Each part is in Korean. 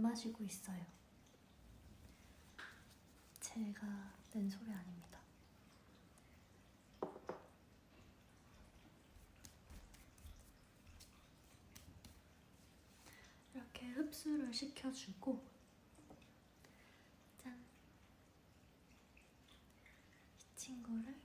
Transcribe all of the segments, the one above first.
마시고 있어요. 제가 낸 소리 아닙니다. 이렇게 흡수를 시켜주고, 짠! 이 친구를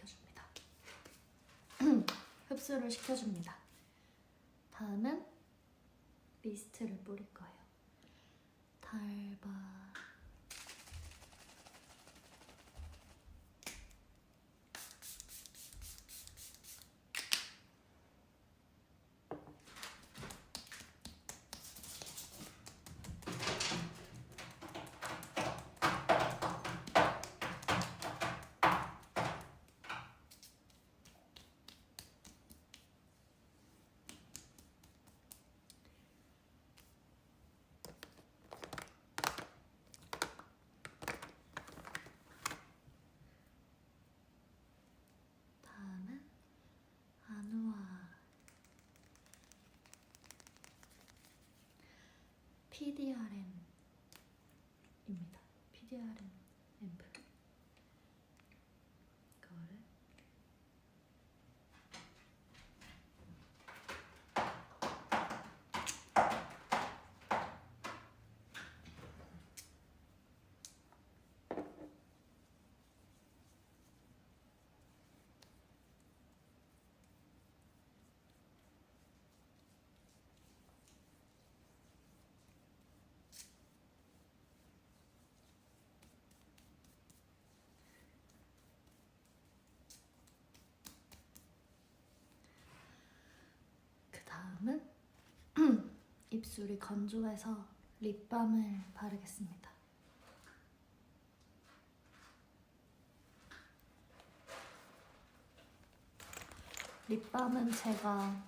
줍니다. 흡수를 시켜줍니다. 다음은 미스트를 뿌릴 거예요. 달바. PDRM입니다. PDRM 앰플. 이거를 다음은 입술이 건조해서 립밤을 바르겠습니다. 립밤은 제가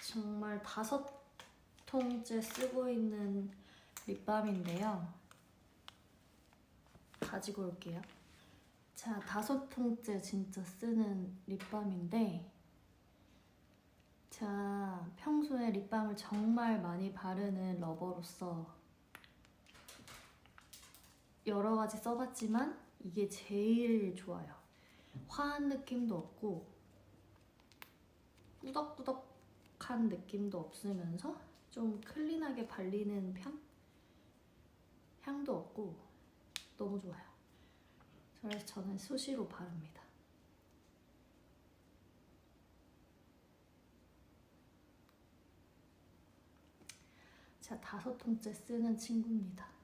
정말 5통째 쓰고 있는 립밤인데요. 가지고 올게요. 자, 5통째 진짜 쓰는 립밤인데, 제가 평소에 립밤을 정말 많이 바르는 러버로서 여러 가지 써봤지만 이게 제일 좋아요. 화한 느낌도 없고 꾸덕꾸덕한 느낌도 없으면서 좀 클린하게 발리는 편? 향도 없고 너무 좋아요. 그래서 저는 수시로 바릅니다. 제가 5통째 쓰는 친구입니다.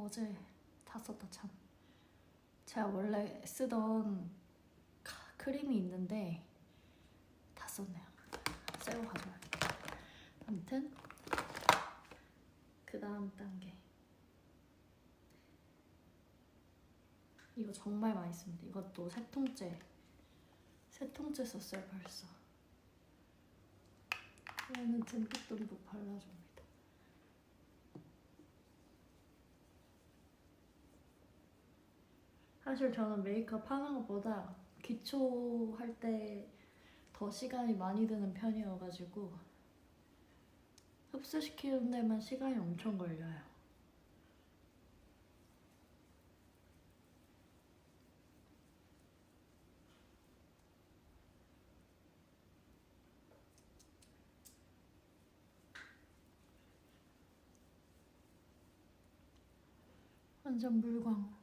어제 다 썼다 참. 제가 원래 쓰던 크림이 있는데 다 썼네요. 새로 가져와야겠다. 아무튼 그 다음 단계, 이거 정말 많이 씁니다. 이것도 세 통째 썼어요 벌써. 얘는 듬뿍듬뿍 발라줍니다. 사실 저는 메이크업 하는 것보다 기초할 때 더 시간이 많이 드는 편이어가지고 흡수시키는 데만 시간이 엄청 걸려요. 완전 물광.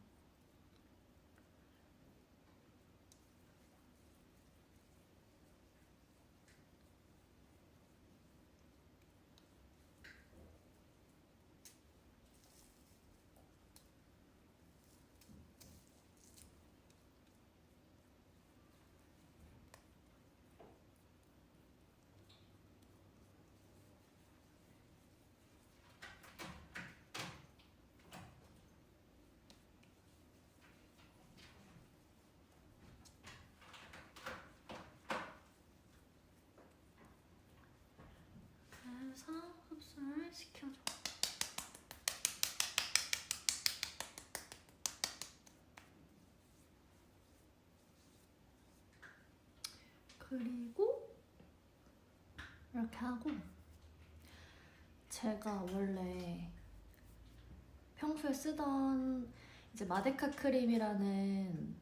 그래서 흡수를 시켜줘. 그리고 이렇게 하고, 제가 원래 평소에 쓰던 이제 마데카 크림이라는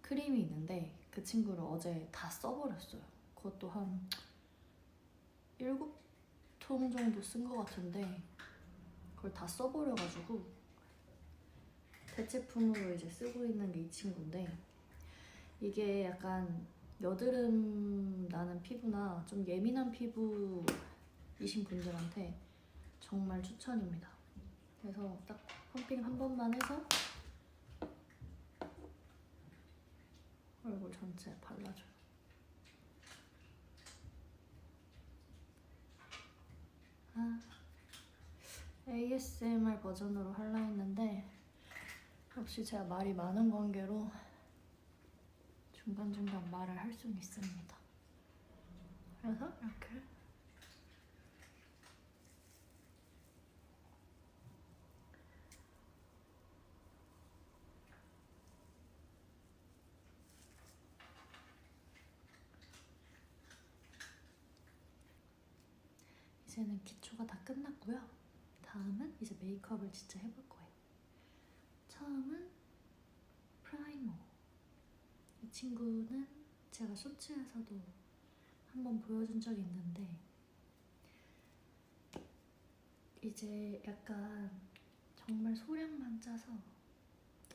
크림이 있는데 그 친구를 어제 다 써버렸어요. 그것도 한 7통 정도 쓴 것 같은데 그걸 다 써버려가지고 대체품으로 이제 쓰고 있는 게 이 친구인데, 이게 약간 여드름 나는 피부나 좀 예민한 피부이신 분들한테 정말 추천입니다. 그래서 딱 펌핑 한 번만 해서 얼굴 전체에 발라줘요. ASMR 버전으로 하려 했는데 역시 제가 말이 많은 관계로 중간중간 말을 할 수는 있습니다. 그래서 이렇게 이제는 기초가 다 끝났고요. 다음은 이제 메이크업을 진짜 해볼 거예요. 처음은 프라이머. 이 친구는 제가 쇼츠에서도 한번 보여준 적이 있는데 이제 약간 정말 소량만 짜서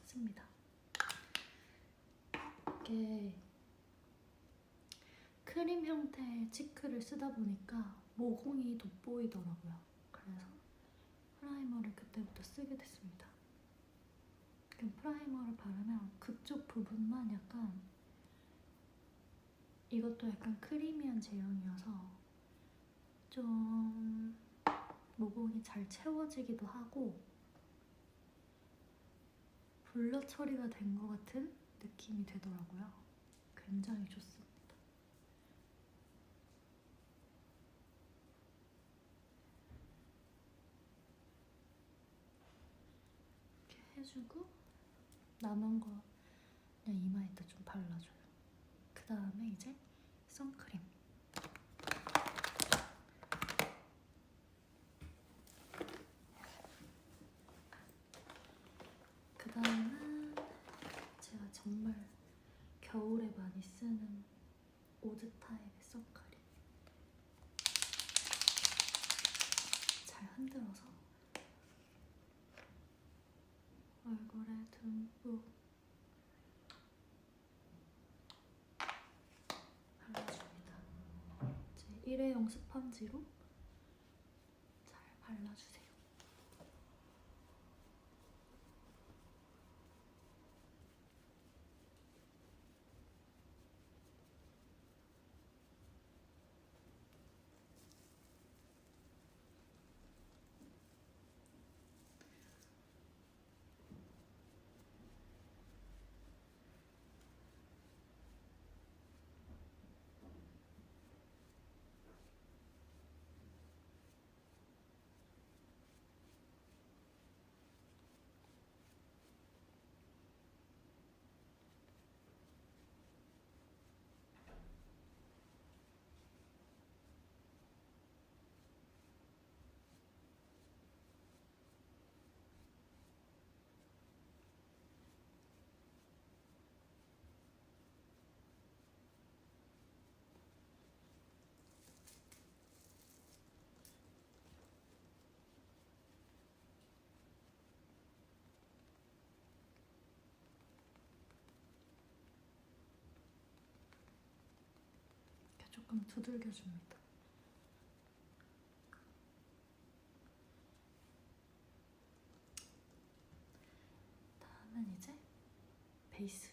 씁니다. 이게 크림 형태의 치크를 쓰다 보니까 모공이 돋보이더라고요. 그래서 프라이머를 그때부터 쓰게 됐습니다. 그럼 프라이머를 바르면 그쪽 부분만 약간, 이것도 약간 크리미한 제형이어서 좀 모공이 잘 채워지기도 하고 블러 처리가 된 것 같은 느낌이 되더라고요. 굉장히 좋습니다. 이렇게 해주고 남은 거 그냥 이마에다 좀 발라줘요. 그 다음에 이제 선크림. 그 다음은 제가 정말 겨울에 많이 쓰는 오드 타입의 선크림. 잘 흔들어서 얼굴에 듬뿍 발라줍니다. 제 일회용 스펀지로 잘 발라주세요. 조금 두들겨줍니다. 다음은 이제 베이스.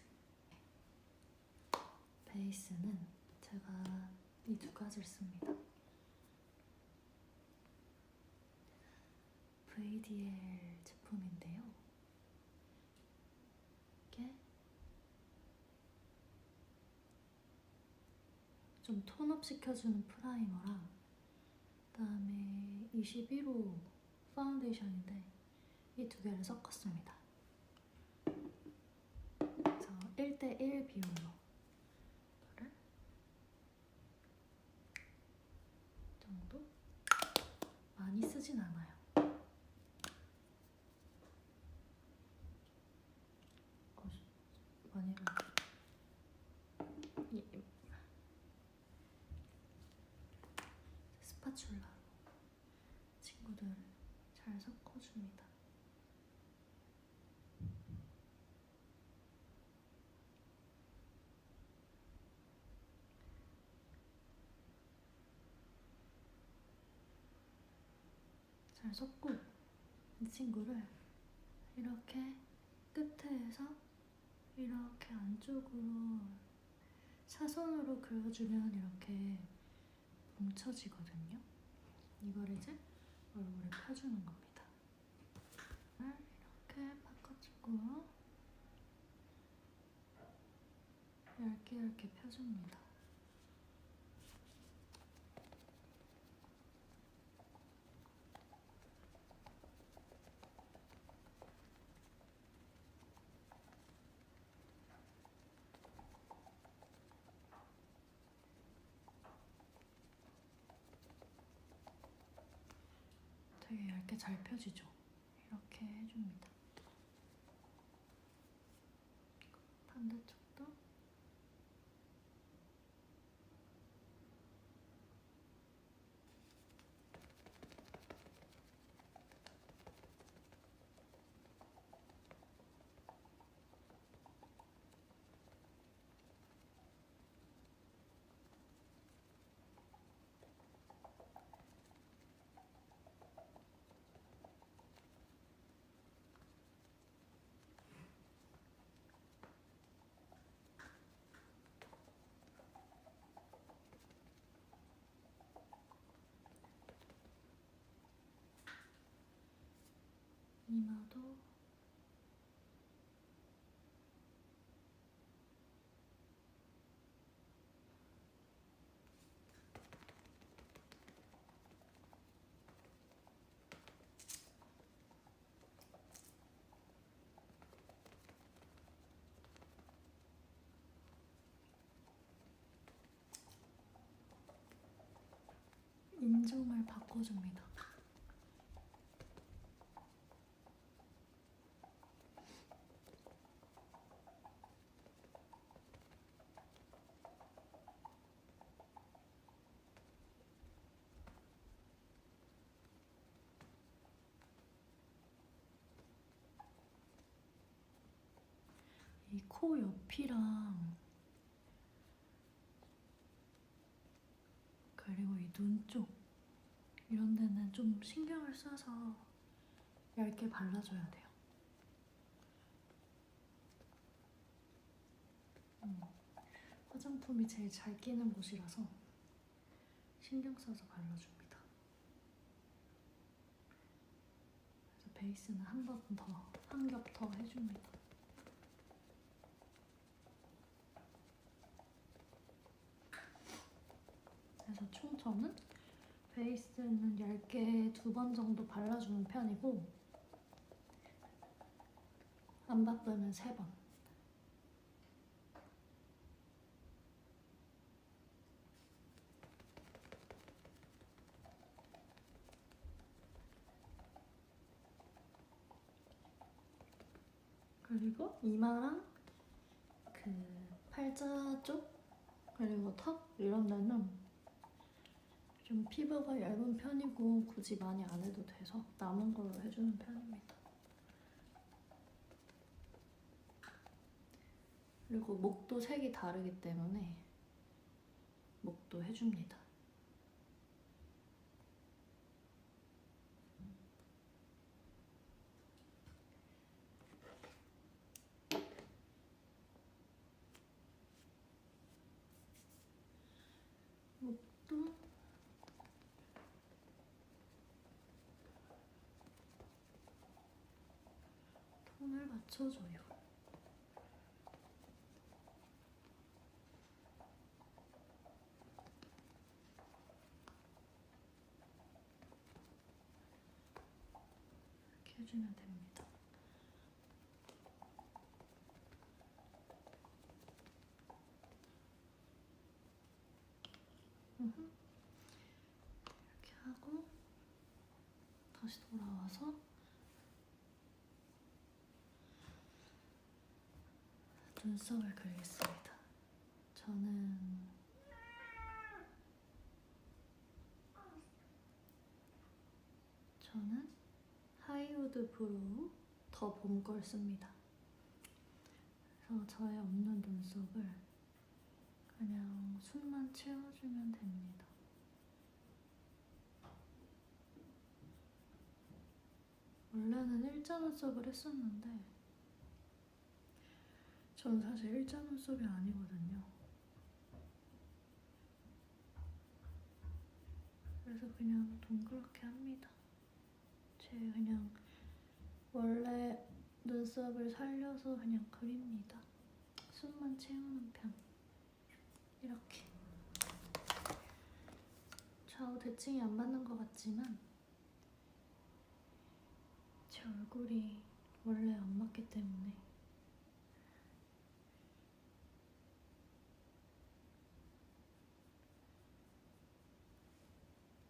베이스는 제가 이 두 가지를 씁니다. VDL 제품인데요. 이게 좀 톤업 시켜주는 프라이머랑 그다음에 21호 파운데이션인데 이 두 개를 섞었습니다. 그래서 1:1 비율로 이거를 정도 많이 쓰진 않아요. 많이 스파츌라로 친구들 잘 섞어줍니다. 잘 섞고 이 친구를 이렇게 끝에서 이렇게 안쪽으로 사선으로 그려주면 이렇게 뭉쳐지거든요. 이걸 이제 얼굴에 펴주는 겁니다. 이렇게 바꿔주고 얇게 얇게 펴줍니다. 되게 얇게 잘 펴지죠? 이렇게 해줍니다. 반대쪽도 이마도 인중을 바꿔줍니다. 이 코 옆이랑 그리고 이 눈 쪽 이런 데는 좀 신경을 써서 얇게 발라줘야 돼요. 화장품이 제일 잘 끼는 곳이라서 신경 써서 발라줍니다. 그래서 베이스는 한 겹 더 해줍니다. 그래서 총 저는 베이스는 얇게 2번 정도 발라주는 편이고 안 바쁘면 3번. 그리고 이마랑 그 팔자 쪽 그리고 턱 이런 데는 좀 피부가 얇은 편이고 굳이 많이 안 해도 돼서 남은 걸로 해주는 편입니다. 그리고 목도 색이 다르기 때문에 목도 해줍니다. 목도 톤을 맞춰줘요. 이렇게 해주면 됩니다. 이렇게 하고 다시 돌아와서 눈썹을 그리겠습니다. 저는 하이우드 브로우 더 봄 걸 씁니다. 그래서 저의 없는 눈썹을 그냥 숨만 채워주면 됩니다. 원래는 일자 눈썹을 했었는데 전 사실 일자 눈썹이 아니거든요. 그래서 그냥 동그랗게 합니다. 제 그냥 원래 눈썹을 살려서 그냥 그립니다. 숨만 채우는 편. 이렇게. 좌우 대칭이 안 맞는 것 같지만 제 얼굴이 원래 안 맞기 때문에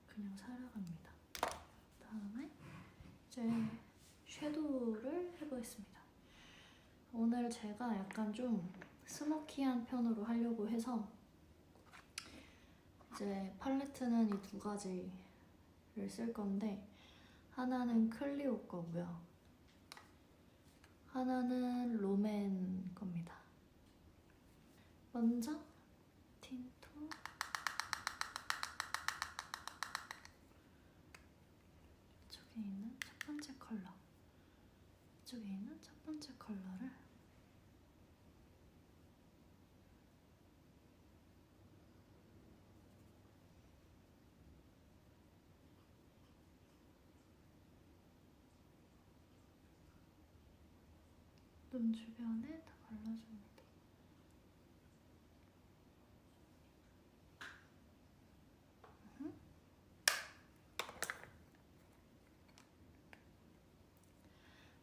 그냥 살아갑니다. 다음에 이제 섀도우를 해보겠습니다. 오늘 제가 약간 좀 스모키한 편으로 하려고 해서 이제 팔레트는 이 두 가지를 쓸 건데 하나는 클리오 거고요. 하나는 롬앤 겁니다. 먼저 틴토 이쪽에 있는 첫 번째 컬러 이쪽에 있는 첫 번째 컬러를 눈 주변에 다 발라줍니다.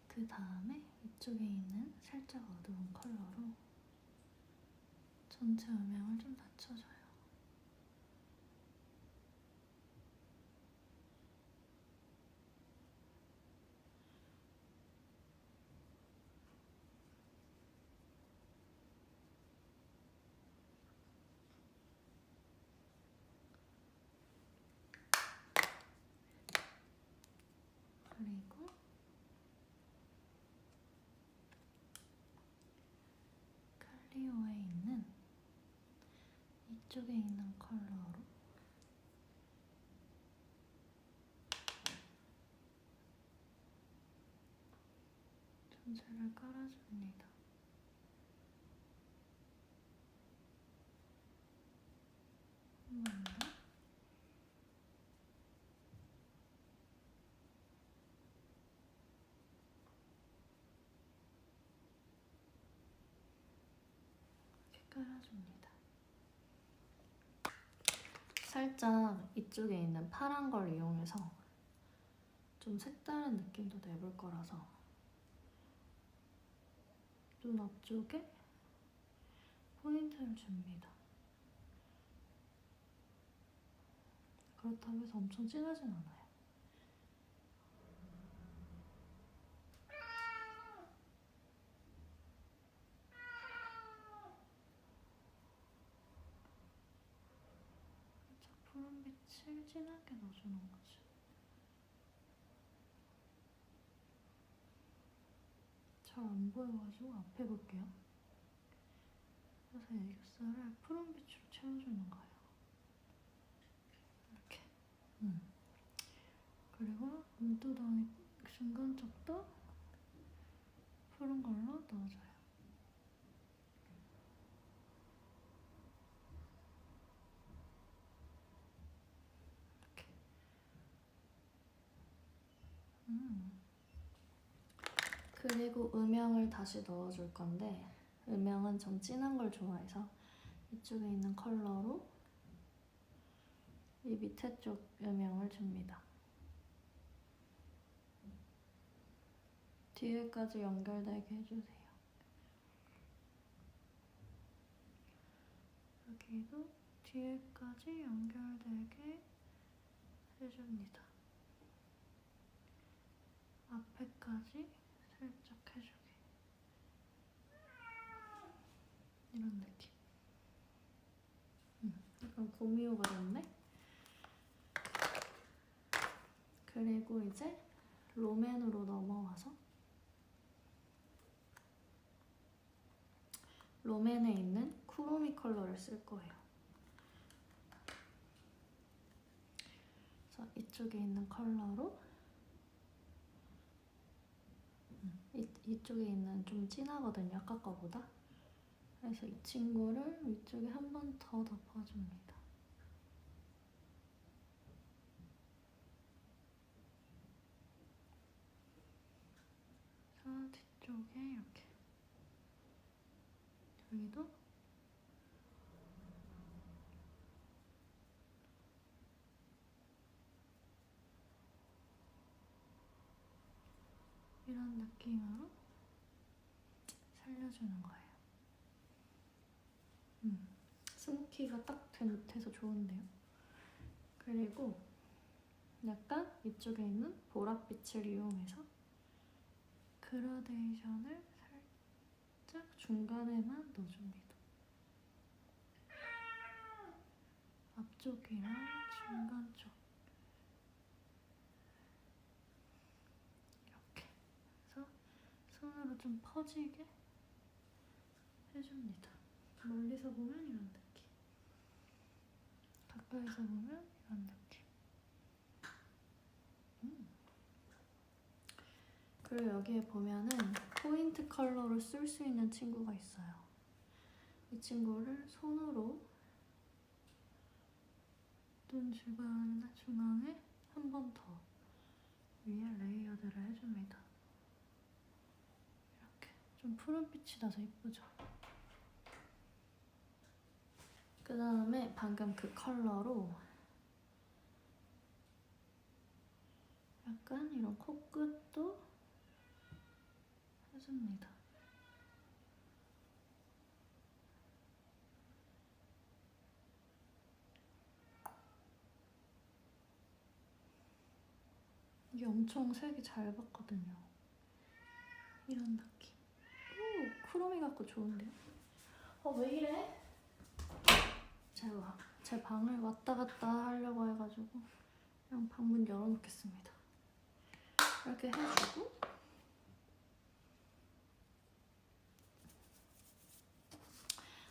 그 다음에 이쪽에 있는 살짝 어두운 컬러로 전체 음영을 좀 낮춰줘요. 그리고 클리오에 있는 이쪽에 있는 컬러로 전체를 깔아줍니다. 한 번 더. 이렇게 깔아줍니다. 살짝 이쪽에 있는 파란 걸 이용해서 좀 색다른 느낌도 내볼 거라서 눈 앞쪽에 포인트를 줍니다. 그렇다고 해서 엄청 진하진 않아요. 살짝 푸른빛을 진하게 넣어주는 거죠. 잘 안 보여가지고 앞에 볼게요. 그래서 애교살을 푸른빛으로 채워주는 거예요. 그리고 눈두덩이 중간 쪽도 푸른 걸로 넣어줘요. 이렇게. 그리고 음영을 다시 넣어줄 건데 음영은 좀 진한 걸 좋아해서 이쪽에 있는 컬러로 이 밑에 쪽 음영을 줍니다. 뒤에까지 연결되게 해주세요. 여기도 뒤에까지 연결되게 해줍니다. 앞에까지 살짝 해주게. 이런 느낌. 약간 구미호가 됐네? 그리고 이제 롬앤으로 넘어와서 롬앤에 있는 쿠로미 컬러를 쓸 거예요. 그래서 이쪽에 있는 컬러로 이쪽에 있는 좀 진하거든요, 아까 거보다. 그래서 이 친구를 위쪽에 한 번 더 덮어줍니다. 그래서 뒤쪽에 이렇게 여기도 이런 느낌으로 살려주는 거예요. 스모키가 딱 돼서 좋은데요. 그리고 약간 이쪽에 있는 보랏빛을 이용해서 그라데이션을 살짝 중간에만 넣어줍니다. 앞쪽이랑 중간 쪽 이렇게 해서 손으로 좀 퍼지게 해줍니다. 멀리서 보면 이런 느낌, 가까이서 보면 이런 느낌. 그리고 여기에 보면은 포인트 컬러로 쓸 수 있는 친구가 있어요. 이 친구를 손으로 눈 중앙에 한 번 더 위에 레이어드를 해줍니다. 이렇게 좀 푸른빛이 나서 예쁘죠? 그 다음에 방금 그 컬러로 약간 이런 코끝도 해줍니다. 이게 엄청 색이 잘 봤거든요. 이런 느낌. 오, 크로미 같고 좋은데요? 왜 이래? 제가 제 방을 왔다 갔다 하려고 해가지고 그냥 방문 열어놓겠습니다. 이렇게 해주고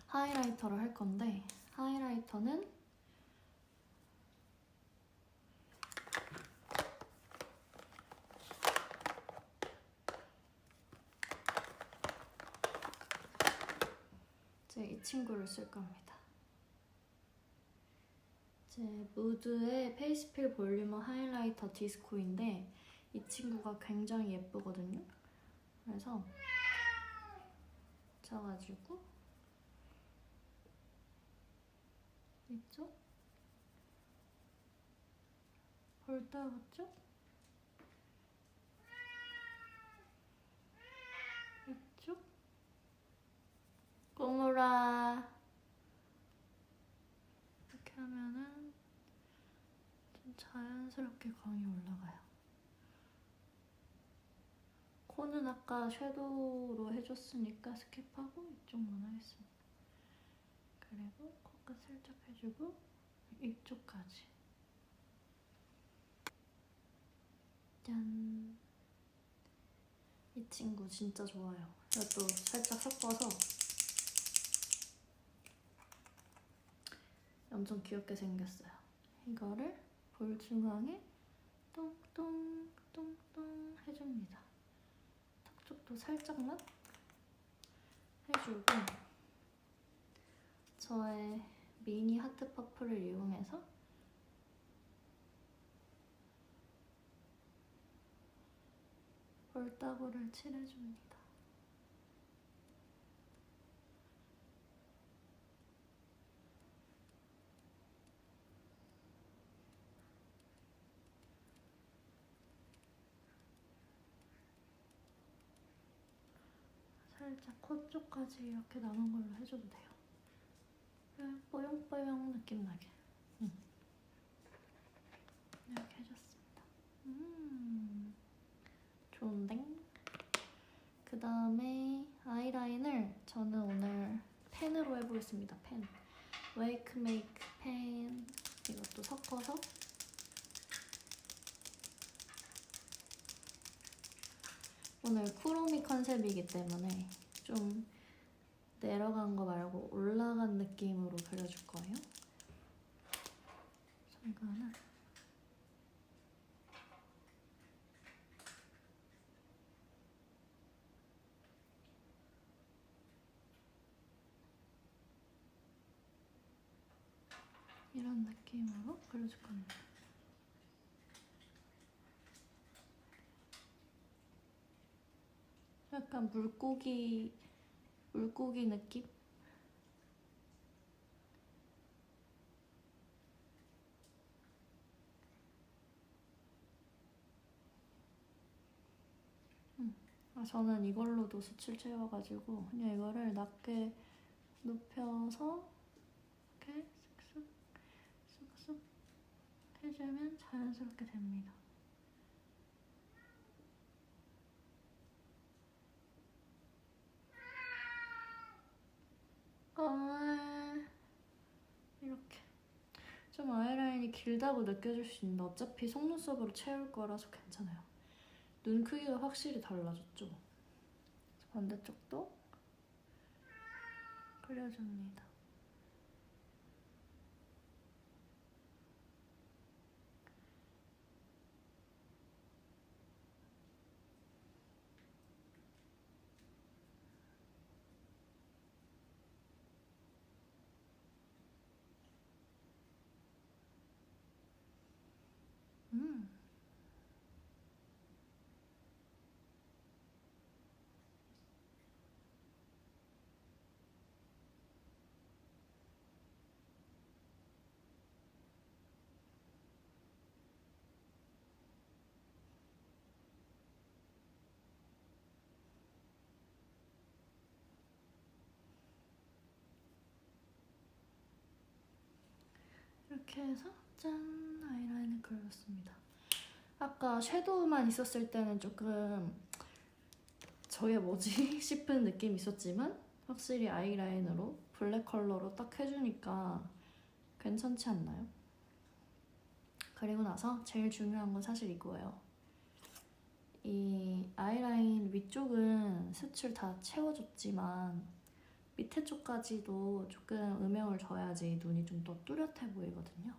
하이라이터를 할 건데 하이라이터는 이제 이 친구를 쓸 겁니다. 제 무드의 페이스필 볼륨어 하이라이터 디스코인데 이 친구가 굉장히 예쁘거든요. 그래서 져가지고 이쪽 볼따구 쪽 이쪽 꼬물아 이렇게 하면은 좀 자연스럽게 광이 올라가요. 코는 아까 섀도우로 해줬으니까 스킵하고 이쪽만 하겠습니다. 그리고 코끝 살짝 해주고 이쪽까지. 짠! 이 친구 진짜 좋아요. 이것도 살짝 섞어서 엄청 귀엽게 생겼어요. 이거를 볼 중앙에 똥똥똥똥 해줍니다. 턱 쪽도 살짝만 해주고 저의 미니 하트 퍼플을 이용해서 볼따구를 칠해줍니다. 살짝 코 쪽까지 이렇게 남은 걸로 해줘도 돼요. 뽀용뽀용 느낌 나게 이렇게 해줬습니다. 좋은데? 그 다음에 아이라인을 저는 오늘 펜으로 해보겠습니다. 펜. 웨이크 메이크 펜 이것도 섞어서 오늘 쿠로미 컨셉이기 때문에 좀 내려간 거 말고 올라간 느낌으로 그려줄 거예요. 잠깐만. 이런 느낌으로 그려줄 겁니다. 약간 물고기 느낌? 저는 이걸로도 수출 채워가지고 그냥 이거를 낮게 눕혀서 이렇게 쓱쓱 해주면 자연스럽게 됩니다. 이렇게 좀 아이라인이 길다고 느껴질 수 있는데 어차피 속눈썹으로 채울 거라서 괜찮아요. 눈 크기가 확실히 달라졌죠? 반대쪽도 그려줍니다. 이렇게 해서 짠! 아이라인을 그려줬습니다. 아까 섀도우만 있었을 때는 조금 저게 뭐지? 싶은 느낌이 있었지만 확실히 아이라인으로 블랙 컬러로 딱 해주니까 괜찮지 않나요? 그리고 나서 제일 중요한 건 사실 이거예요. 이 아이라인 위쪽은 수출 다 채워줬지만 밑에 쪽까지도 조금 음영을 줘야지 눈이 좀 더 뚜렷해 보이거든요.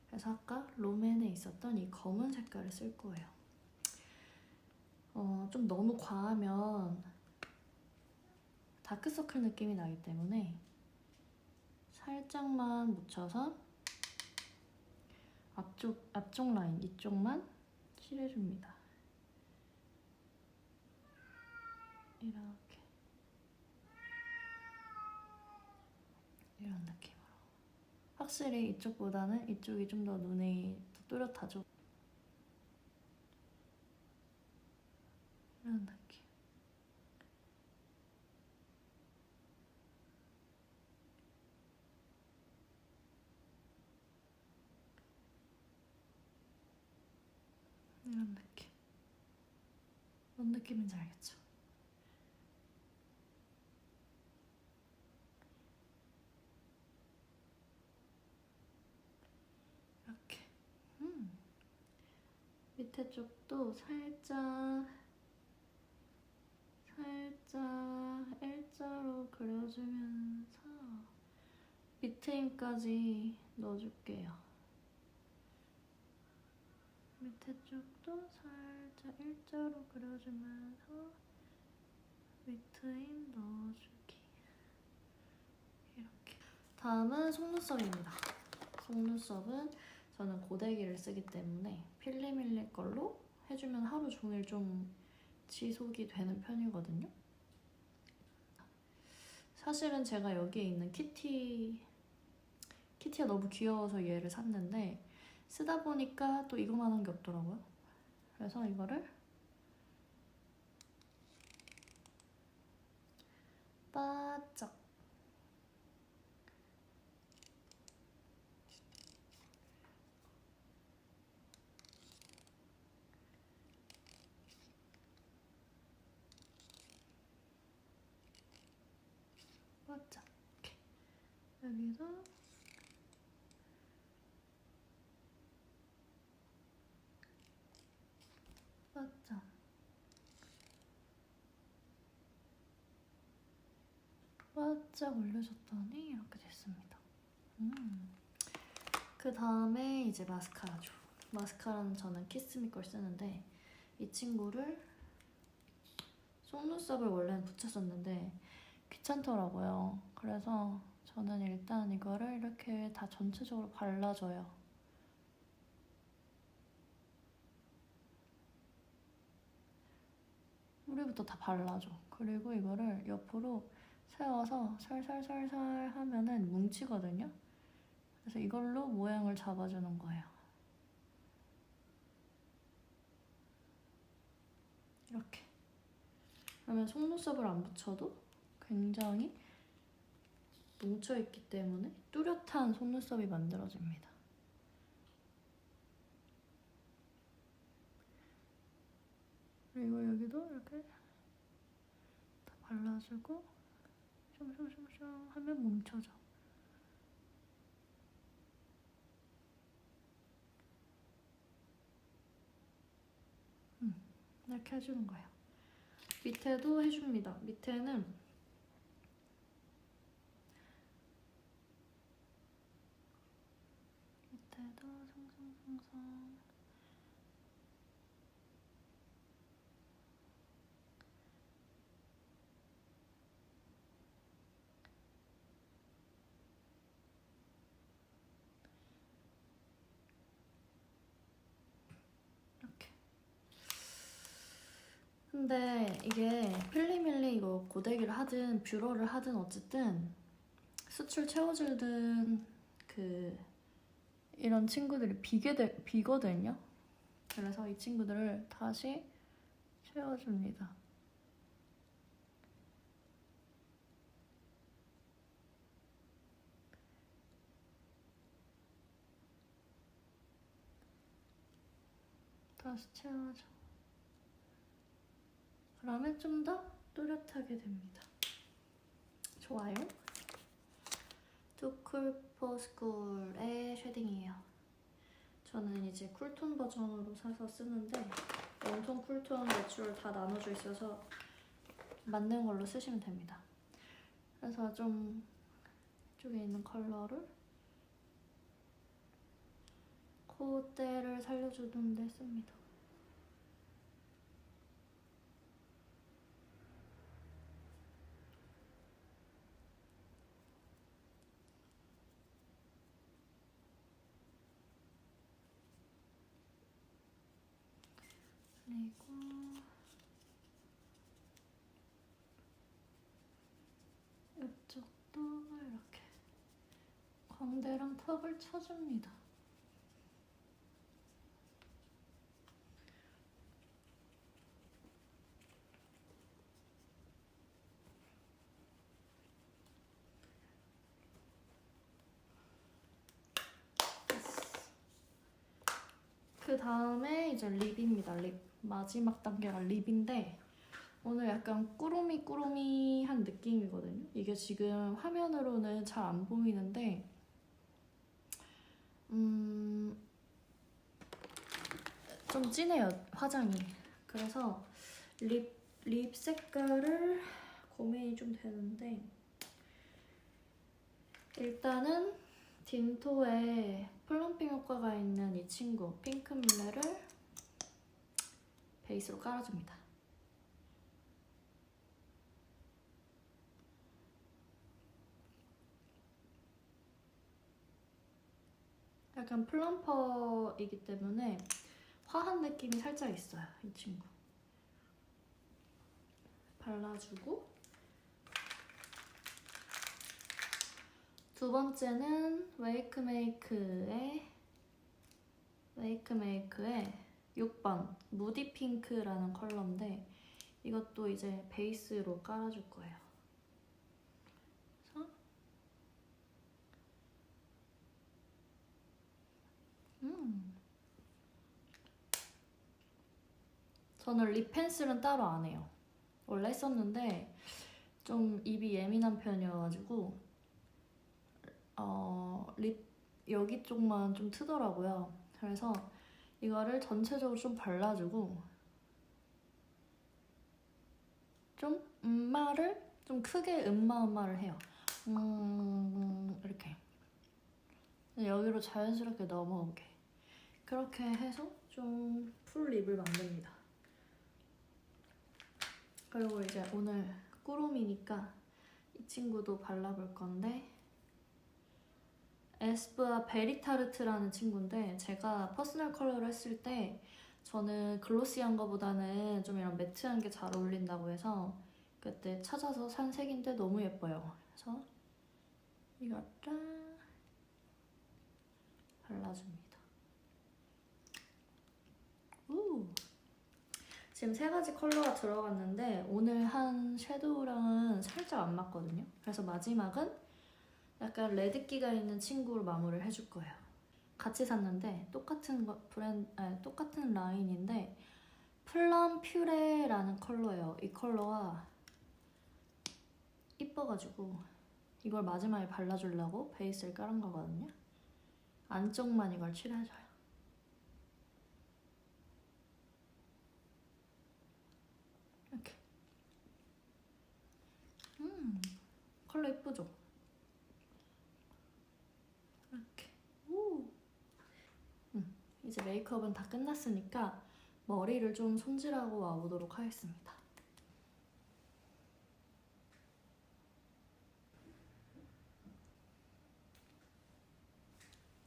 그래서 아까 롬앤에 있었던 이 검은 색깔을 쓸 거예요. 좀 너무 과하면 다크서클 느낌이 나기 때문에 살짝만 묻혀서 앞쪽 라인 이쪽만 칠해줍니다. 이렇게 이런 느낌으로 확실히 이쪽보다는 이쪽이 좀 더 눈이 더 뚜렷하죠? 이런 느낌. 이런 느낌. 뭔 느낌인지 알겠죠? 이렇게. 밑에 쪽도 살짝 L자로 그려주면서 밑에 힘까지 넣어줄게요. 밑에 쪽도 살짝 일자로 그려주면서 위트임 넣어주기. 이렇게. 다음은 속눈썹입니다. 속눈썹은 저는 고데기를 쓰기 때문에 필리밀리 걸로 해주면 하루 종일 좀 지속이 되는 편이거든요. 사실은 제가 여기에 있는 키티가 너무 귀여워서 얘를 샀는데 쓰다 보니까 또 이거만한 게 없더라고요. 그래서 이거를 바짝 바짝 이렇게 여기서 바짝 바짝 올려줬더니 이렇게 됐습니다. 그 다음에 이제 마스카라죠. 마스카라는 저는 키스미 걸 쓰는데 이 친구를 속눈썹을 원래는 붙였었는데 귀찮더라고요. 그래서 저는 일단 이거를 이렇게 다 전체적으로 발라줘요. 뿌리부터 다 발라줘. 그리고 이거를 옆으로 세워서 살살살살 하면은 뭉치거든요. 그래서 이걸로 모양을 잡아주는 거예요. 이렇게. 그러면 속눈썹을 안 붙여도 굉장히 뭉쳐있기 때문에 뚜렷한 속눈썹이 만들어집니다. 그리고 여기도 이렇게 다 발라주고 숑숑숑숑 하면 뭉쳐져. 이렇게 해주는 거예요. 밑에도 해줍니다. 밑에도 송송송송 이렇게. 근데 이게 필리밀리 이거 고데기를 하든 뷰러를 하든 어쨌든 수출 채워주든 이런 친구들이 비거든요. 그래서 이 친구들을 다시 채워줍니다. 다시 채워줘. 그러면 좀 더 뚜렷하게 됩니다. 좋아요. 투쿨포스쿨의 쉐딩이에요. 저는 이제 쿨톤 버전으로 사서 쓰는데 웜톤, 쿨톤, 내추럴 다 나눠져 있어서 맞는 걸로 쓰시면 됩니다. 그래서 좀 이쪽에 있는 컬러를 콧대를 살려주는 데 씁니다. 그리고 이쪽도 이렇게 광대랑 턱을 쳐줍니다. 그 다음에 이제 립입니다. 립. 마지막 단계가 립인데 오늘 약간 꾸루미꾸루미한 느낌이거든요. 이게 지금 화면으로는 잘 안 보이는데 좀 진해요, 화장이. 그래서 립 색깔을 고민이 좀 되는데 일단은 딘토에 플럼핑 효과가 있는 이 친구 핑크뮬레를 베이스로 깔아줍니다. 약간 플럼퍼이기 때문에 화한 느낌이 살짝 있어요, 이 친구. 발라주고, 두 번째는 웨이크메이크의 6번 무디 핑크라는 컬러인데 이것도 이제 베이스로 깔아줄 거예요. 그래서 저는 립 펜슬은 따로 안 해요. 원래 했었는데 좀 입이 예민한 편이어가지고 립 여기 쪽만 좀 트더라고요. 그래서 이거를 전체적으로 좀 발라주고 좀 음마를 좀 크게 음마를 해요. 이렇게 여기로 자연스럽게 넘어오게 그렇게 해서 좀 풀 립을 만듭니다. 그리고 이제 오늘 꾸rum이니까 이 친구도 발라볼 건데 에스쁘아 베리타르트라는 친구인데 제가 퍼스널 컬러를 했을 때 저는 글로시한 거보다는 좀 이런 매트한 게 잘 어울린다고 해서 그때 찾아서 산 색인데 너무 예뻐요. 그래서 이걸 딱 발라줍니다. 우! 지금 3가지 컬러가 들어갔는데 오늘 한 섀도우랑은 살짝 안 맞거든요. 그래서 마지막은 약간 레드기가 있는 친구로 마무리를 해줄 거예요. 같이 샀는데 똑같은 똑같은 라인인데 플럼 퓨레라는 컬러예요. 이 컬러가 이뻐가지고 이걸 마지막에 발라주려고 베이스를 깔은 거거든요. 안쪽만 이걸 칠해줘요. 이렇게. 컬러 이쁘죠? 이렇게. 오. 이제 메이크업은 다 끝났으니까 머리를 좀 손질하고 와보도록 하겠습니다.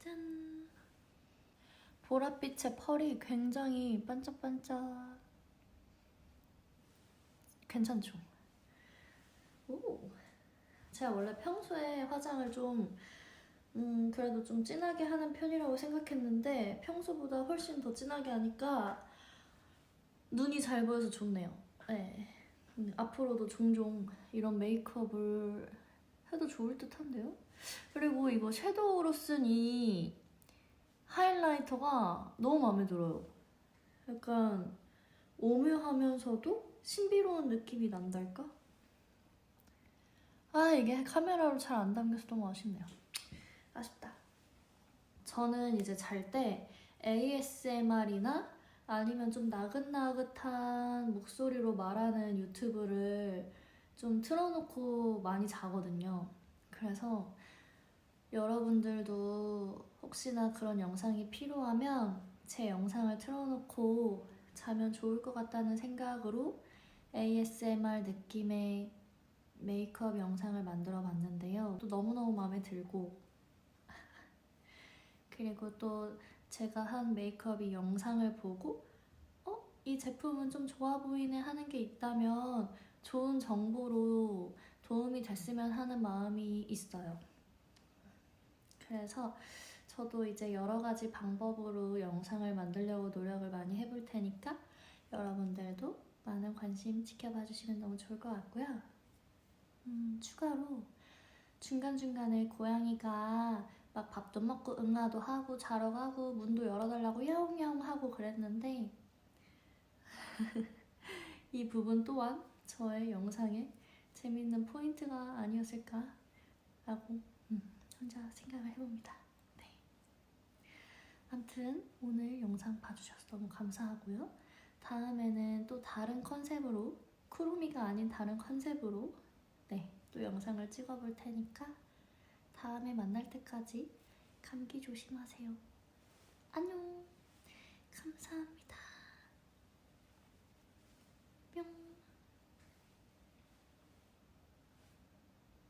짠! 보랏빛의 펄이 굉장히 반짝반짝. 괜찮죠? 오. 제가 원래 평소에 화장을 좀 그래도 좀 진하게 하는 편이라고 생각했는데 평소보다 훨씬 더 진하게 하니까 눈이 잘 보여서 좋네요. 네. 앞으로도 종종 이런 메이크업을 해도 좋을 듯한데요? 그리고 이거 섀도우로 쓴 이 하이라이터가 너무 마음에 들어요. 약간 오묘하면서도 신비로운 느낌이 난달까? 아, 이게 카메라로 잘 안 담겨서 너무 아쉽네요. 아쉽다. 저는 이제 잘 때 ASMR이나 아니면 좀 나긋나긋한 목소리로 말하는 유튜브를 좀 틀어놓고 많이 자거든요. 그래서 여러분들도 혹시나 그런 영상이 필요하면 제 영상을 틀어놓고 자면 좋을 것 같다는 생각으로 ASMR 느낌의 메이크업 영상을 만들어 봤는데요. 또 너무너무 마음에 들고 그리고 또 제가 한 메이크업이 영상을 보고 이 제품은 좀 좋아 보이네 하는 게 있다면 좋은 정보로 도움이 됐으면 하는 마음이 있어요. 그래서 저도 이제 여러 가지 방법으로 영상을 만들려고 노력을 많이 해볼 테니까 여러분들도 많은 관심 지켜봐 주시면 너무 좋을 것 같고요. 추가로 중간중간에 고양이가 막 밥도 먹고 응아도 하고 자러 가고 문도 열어달라고 야옹야옹 하고 그랬는데 이 부분 또한 저의 영상에 재밌는 포인트가 아니었을까 라고 혼자 생각을 해봅니다. 네. 아무튼 오늘 영상 봐주셔서 너무 감사하고요. 다음에는 또 다른 컨셉으로 쿠루미가 아닌 다른 컨셉으로 또 영상을 찍어볼 테니까 다음에 만날 때까지 감기 조심하세요.